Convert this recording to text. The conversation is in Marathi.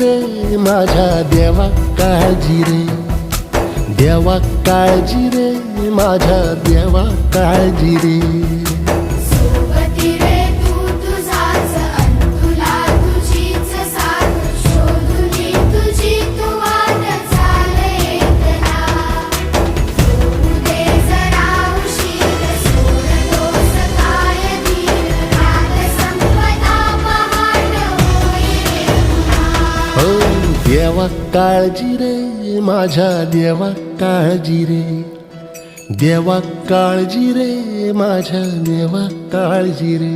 रे माझ्या देवा काळजी रे, देवा काळजी रे माझ्या देवा काळजी रे. सोबती रे तू तुझाच अंतुला तुझीच साथ, शोधुनी तुझी तू वाट चाल एकला. होऊ दे जरा उशीर, सोड दोष काय धीर, रात संपदा पहाट होई रे पुन्हा. हो देवा काळजी रे माझ्या देवा काळजी रे, देवा काळजी रे माझ्या देवा काळजी रे.